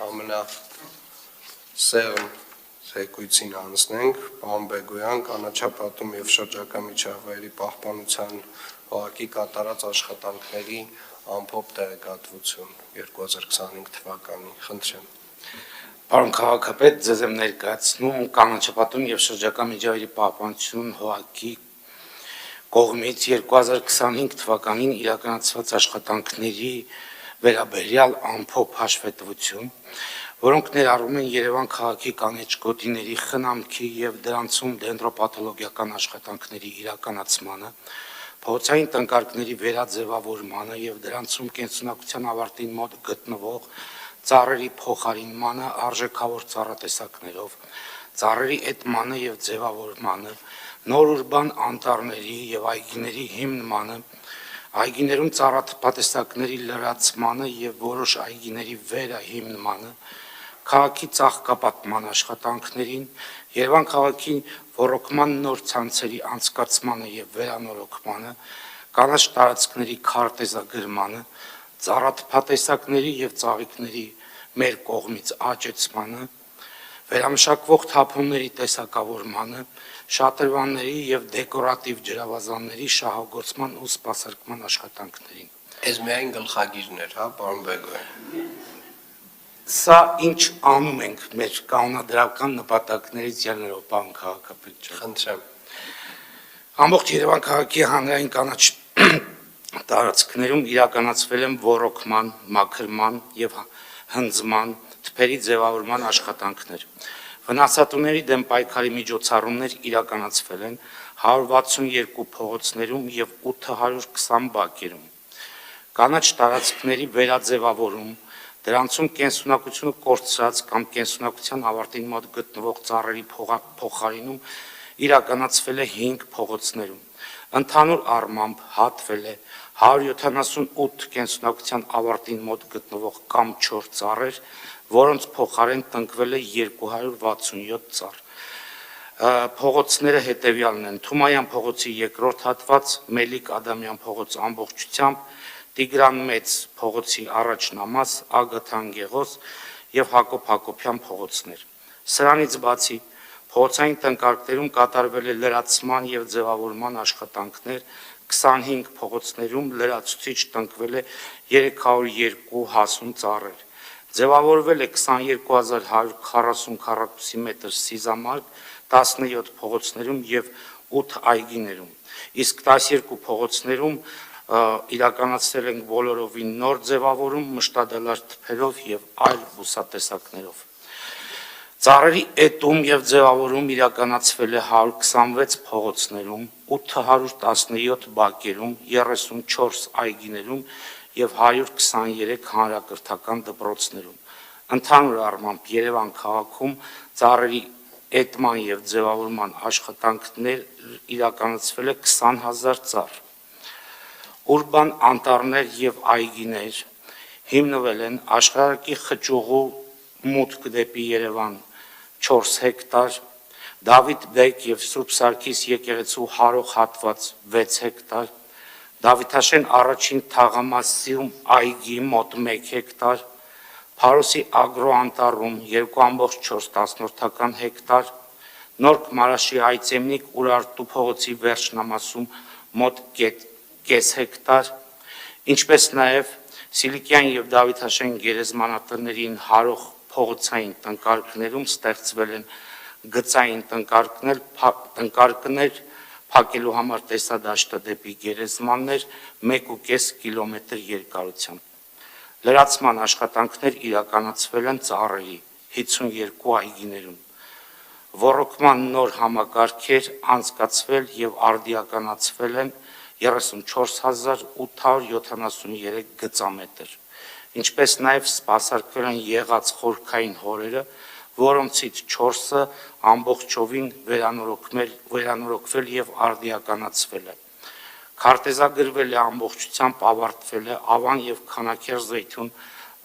ամենասեղմ զեկույցին անցնենք, պարոն Բեգոյան, կանաչապատում եւ շրջակա միջավայրի պահպանության հողակի կատարած աշխատանքների ամփոփ տեղեկատվություն 2025 թվականին, խնդրեմ։ Պարոն քաղաքապետ, ձեզ եմ ներկայացնում կանաչապատում եւ շրջակա միջավայրի պահպանություն հողակի կողմից 2025 թվականին իրականացված աշխատանքների վերաբերյալ ամփոփ հաշվետվություն, որոնք ներառում են Երևան քաղաքի կանաչ գոտիների խնամքի եւ դրանցում դենդրոպաթոլոգիական աշխատանքների իրականացմանը, փողոցային տնկարկների վերաձևավորմանը եւ դրանցում կենսունակության ավարտին մոտ գտնվող ծառերի փոխարինմանը արժեքավոր ծառատեսակներով, ծառերի էտմանը եւ ձևավորմանը, նոր ուրբան անտառների եւ այգիների հիմնմանը, այգիներում ծառատեսակների լրացմանը եւ որոշ այգիների վերահիմնմանը, քաղաքի ծաղկապատման աշխատանքներին, Երևան քաղաքի ոռոգման նոր ցանցերի անցկացմանը եւ վերանորոգմանը, կանաչ տարածքների քարտեզագրմանը, ծառատեսակների եւ ծաղիկների մեր կողմից աճեցմանը, վերամշակվող թափոնների տեսակավորմանը, շատրվանների եւ դեկորատիվ ջրավազանների շահագործման ու սպասարկման աշխատանքներին։ Այս միայն գլխագիրներ, հա, պարոն Բեգոյան։ Սա ինչ անում ենք մեր կանոնադրական նպատակներից ելնելով, պարոն քաղաքապետ ջան։ Խնդրեմ։ Ամբողջ Երևան քաղաքի հանրային կանաչ տարածքներում իրականացվել են ոռոգման, մաքրման եւ հնձման, թփերի ձևավորման աշխատանքներ։ Վնասատուների դեմ պայքարի միջոցառումներ իրականացվել են 162 փողոցներում եւ 820 բակերում։ Կանաչ տարածքների վերաձևավորում, դրանցում կենսունակությունը կորցրած կամ կենսունակության ավարտին մոտ գտնվող ծառերի փոխարինում իրականացվել է 5 փողոցներում։ Ընդհանուր առմամբ հատվել է 178 կենսունակության ավարտին մոտ գտնվող կամ 4 ծառեր, որոնց փոխարեն տնկվել է 267 ծառ։ Փողոցները հետևյալն են. Թումայան փողոցի երկրորդ հատված, Մելիք Ադամյան փողոց ամբողջությամբ, Տիգրան Մեծ փողոցի առաջնամաս, Ագաթան Գեղոս եւ Հակոբ Հակոբյան փողոցներ։ Սրանից բացի փողոցային տնկարկներում կատարվել է լրացման եւ ձևավորման աշխատանքներ, 25 փողոցներում լրացուցիչ տնկվել է 302 հասուն ծառեր։ Ձևավորվել է 22140 քառակուսի մետր սիզամարգ 17 փողոցներում եւ 8 այգիներում, իսկ 12 փողոցներում իրականացրել ենք բոլորովին նոր ձևավորում մշտադալար թփերով եւ այլ բուսատեսակներով։ Ծառերի էտում եւ ձևավորում իրականացվել է 126 փողոցներում, 817 բակերում, 34 այգիներում եւ 123 հանրակրթական դպրոցներում։ Ընդհանուր առմամբ Երևան քաղաքում ծառերի էտման եւ ձևավորման աշխատանքներ իրականացվել է 20000 ծառ։ Ուրբան անտառներ եւ այգիներ հիմնվել են Աշխարհակի խճուղու մուտք դեպի Երևան 4 հեկտար, Դավիթ Բեկ եւ Սուրբ Սարգիս եկեղեցու հարող հատված 6 հեկտար, Դավիթաշեն առաջին թաղամասում այգի մոտ 1 հեկտար, Փարոսի ագրո անտառում 2.4 հեկտար, Նորք Մարաշի Այծեմնիկ Ուրարտու փողոցի վերջնամասում մոտ կես հեկտար, ինչպես նաև Սիլիկյան եւ Դավիթաշեն գերեզմանատներին հարող փողոցային տնկարկներում ստեղծվել են գծային տնկարկներ փակելու համար տեսադաշտը դեպի գերեզմաններ 1.5 կիլոմետր երկարությամբ։ Լրացման աշխատանքներ իրականացվել են ծառերի 52 այգիներում։ Ոռոգման նոր համակարգեր անցկացվել եւ արդիականացվել են 34873 գծամետր, ինչպես նաև սպասարկվել են եղած խորքային հորերը, որոնցից 4-ը ամբողջովին վերանորոգվել եւ արդիականացվել է։ Քարտեզագրվել է ամբողջությամբ ավարտվել է Ավան եւ Քանաքեր-Զեյթուն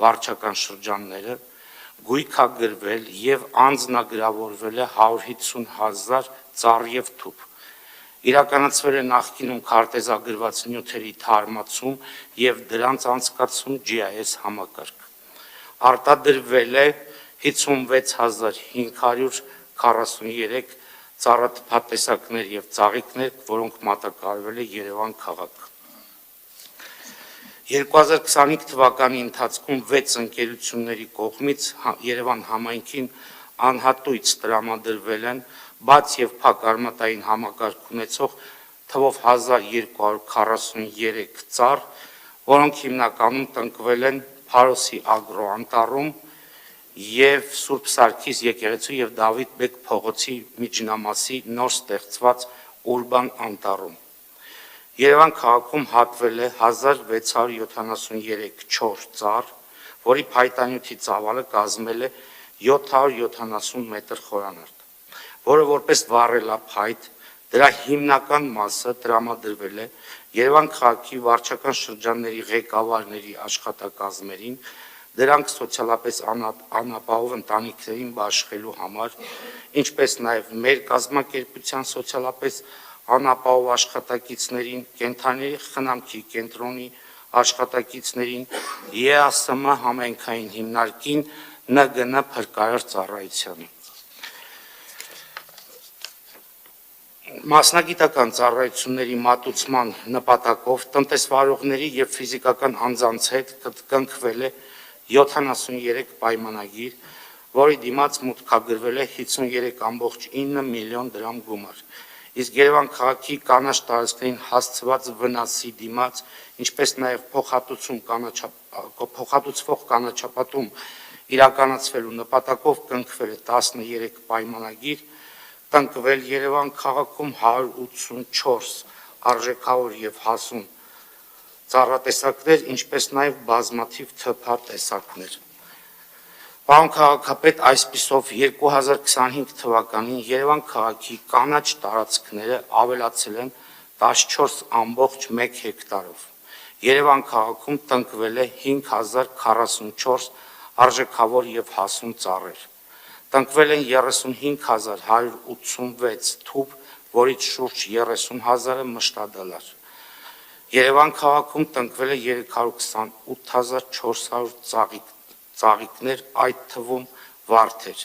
վարչական շրջանները, գույքագրվել եւ անձնագրավորվել է 150,000 ծառ եւ թուփ։ Իրականացվել է նախկինում քարտեզագրված նյութերի թարմացում եւ դրանց անցկացում GIS համակարգ։ արտադրվել է 56543 ծառատփատեսակներ եւ ծաղիկներ, որոնք մատակարարվել է Երևան քաղաք։ 2025 թվականի ընթացքում 6 ընկերությունների կողմից Երևան համայնքին անհատույց տրամադրվել են բաց եւ փակ արմատային համակարգ ունեցող թվով 1243 ծառ, որոնք հիմնականում տնկվել են Փարոսի ագրո անտառում եւ Սուրբ Սարգիս եկեղեցու եւ Դավիթ Բեկ փողոցի միջնամասի նոր ստեղծված ուրբան անտառում։ Երևան քաղաքում հատվել է 1673 չոր ծառ, որի փայտանյութի ծավալը կազմել է 770 մետր խորանարդ, որը որպես վառելափայտ դրա հիմնական մասը տրամադրվել է Երևան քաղաքի վարչական շրջանների ղեկավարների աշխատակազմերին, դրանք սոցիալապես անապահով ընտանիքներին բաշխելու համար, ինչպես նաև մեր կազմակերպության սոցիալապես անապահով աշխատակիցներին, կենդանիների խնամքի կենտրոնի աշխատակիցներին, ԵԱՍՄ համայնքային հիմնարկին, ՆԳՆ փրկարար ծառայությանը։ Մասնագիտական ծառայությունների մատուցման նպատակով տնտեսվարողների եւ ֆիզիկական անձանց հետ կնքվել է 73 պայմանագիր, որի դիմաց մուտքագրվել է 53.9 միլիոն դրամ գումար, իսկ Երևան քաղաքի կանաչ տարածքներին հասցված վնասի դիմաց, ինչպես նաև փոխհատուցվող կանաչապատում իրականացվելու նպատակով կնքվել է 13 պայմանագիր, տնկվել Երևան քաղաքում 184 արժեքավոր եւ հասուն ծառատեսակներ, ինչպես նաև բազմաթիվ թփ տեսակներ։ Պարոն քաղաքապետ, այսպիսով 2025 թվականին Երևան քաղաքի կանաչ տարածքները ավելացել են 14.1 հեկտարով։ Երևան քաղաքում տնկվել է 5044 արժեքավոր եւ հասուն ծառեր։ Տնկվել են 35186 թուփ, որից շուրջ 30000-ը մշտադալար։ Երևան քաղաքում տնկվել է 328400 ծաղիկներ, այդ թվում վարդեր։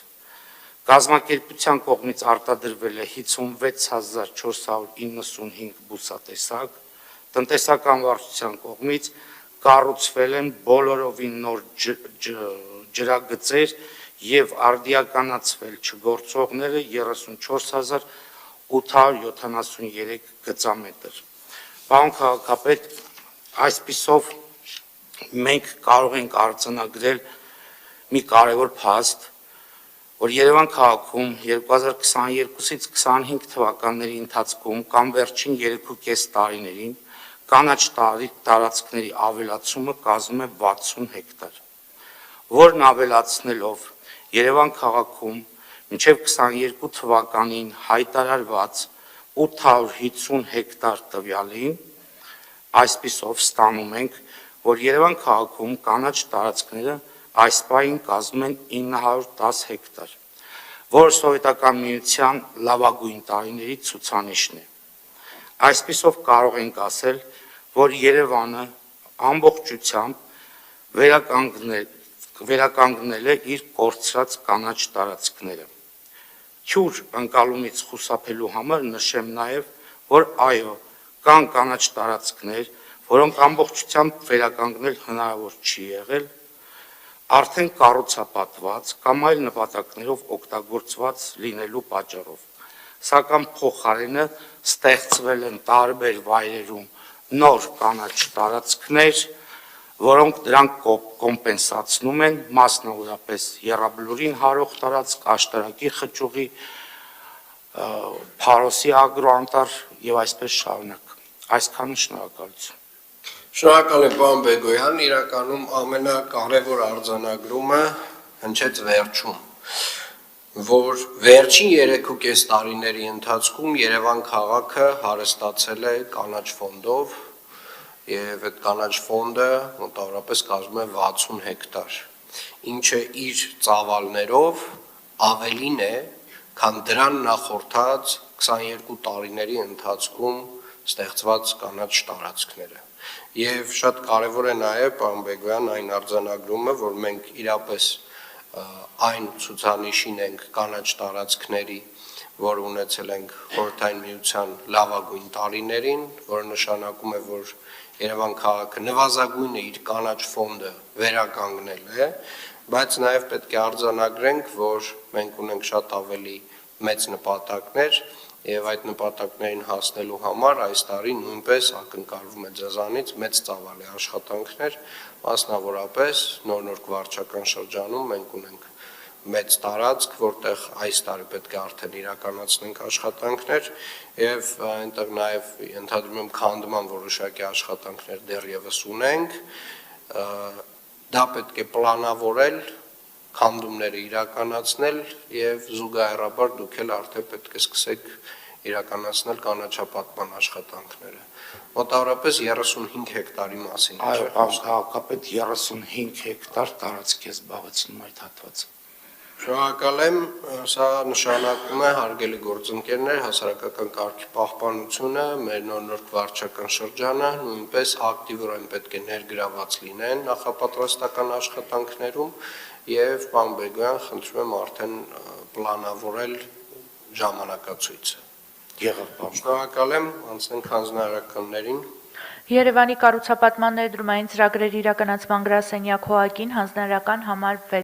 Կազմակերպության կողմից արտադրվել է 56495 բուսատեսակ, տնտեսական վարչության կողմից կառուցվել են բոլորովին նոր ջրագծեր եւ արդիականացվել չգործողները 34873 գծամետր։ Պարոն քաղաքապետ, այսպիսով մենք կարող ենք արձանագրել մի կարևոր փաստ, որ Երևան քաղաքում 2022-ից 25 թվականների ընթացքում կամ վերջին 3.5 տարիներին կանաչ տարածքների ավելացումը կազմում է 60 հեկտար, որն ավելացնելով Երևան քաղաքում մինչև 22 թվականին հայտարարված 850 հեկտար տվյալին, այսպիսով ստանում ենք, որ Երևան քաղաքում կանաչ տարածքները այս պահին կազմում են 910 հեկտար, որը Սովետական միության լավագույն տարիների ցուցանիշն է։ Այսպիսով կարող ենք ասել, որ Երևանը ամբողջությամբ վերականգնել է իր կորցրած կանաչ տարածքները։ Չուր ընկալումից խուսափելու համար նշեմ նաև, որ այո, կան կանաչ տարածքներ, որոնք ամբողջությամբ վերականգնել հնարավոր չի եղել, արդեն կառուցապատված կամ այլ նպատակներով օգտագործված լինելու պատճառով, սակայն փոխարենը ստեղծվել են տարբեր վայրերում նոր կանաչ տարածքներ, որոնք դրանք կոմպենսացնում են, մասնավորապես Եռաբլուրին հարող տարածք, Աշտարակի խճուղի, Փարոսի ագրո անտառ եւ այսպես շարունակ։ Այսքանը շնորհակալություն։ Շնորհակալ եմ, պարոն Բեգոյան, իրականում ամենակարևոր արձանագրումը հնչեց վերջում, որ վերջին 3.5 տարիների ընթացքում Երևան քաղաքը հարստացել է կանաչ ֆոնդով եւ այդ կանաչ ֆոնդը մոտավորապես կազմում է 60 հեկտար, ինչը իր ծավալներով ավելին է, քան դրան նախորդած 22 տարիների ընթացքում ստեղծված կանաչ տարածքները։ Եվ շատ կարևոր է նաև պարոն Բեգոյան այն արձանագրումը, որ մենք իրապես այն ցուցանիշին ենք կանաչ տարածքների, որ ունեցել ենք Խորհրդային Միության լավագույն տարիներին, որը նշանակում է, որ Երևան քաղաքը նվազագույնը իր կանաչ ֆոնդը վերականգնել է, բայց նաև պետք է արձանագրենք, որ մենք ունենք շատ ավելի մեծ նպատակներ եւ այդ նպատակներին հասնելու համար այս տարի նույնպես ակնկալվում է ձեզանից մեծ ծավալի աշխատանքներ, մասնավորապես նոր վարչական շրջանում մենք ունենք մեծ տարածք, որտեղ այս տարի պետք է արդեն իրականացնենք աշխատանքներ եւ այնտեղ նաեւ ընդհանրում եմ քանդման որոշակի աշխատանքներ դեռևս ունենք, դա պետք է պլանավորել, քանդումները իրականացնել եւ զուգահեռաբար դուք էլ արդեն պետք է սկսեք իրականացնել կանաչապատման աշխատանքները։ Մոտավորապես 35 հեկտարի մասին։ Այո, պարոն քաղաքապետ, 35 հեկտար տարածք է զբաղեցնում այդ հատվածը։ Շնորհակալ եմ, սա նշանակում է հարգելի գործընկերներ, հասարակական կարգի պահպանությունը, մեր նոր վարչական շրջանը նույնպես ակտիվորեն պետք է ներգրաված լինեն նախապատրաստական աշխատանքներում եւ պարոն Բեգոյան, խնդրում եմ արդեն պլանավորել ժամանակացույցը։ Եղավ, պարոն։ Շնորհակալ եմ, անցնենք հանձնարարականներին։ Երևանի կառուցապատման ներդրումային ծրագրերի իրականացման գրասենյակ ՀՕԱԿ-ին հանձնարարական համար 6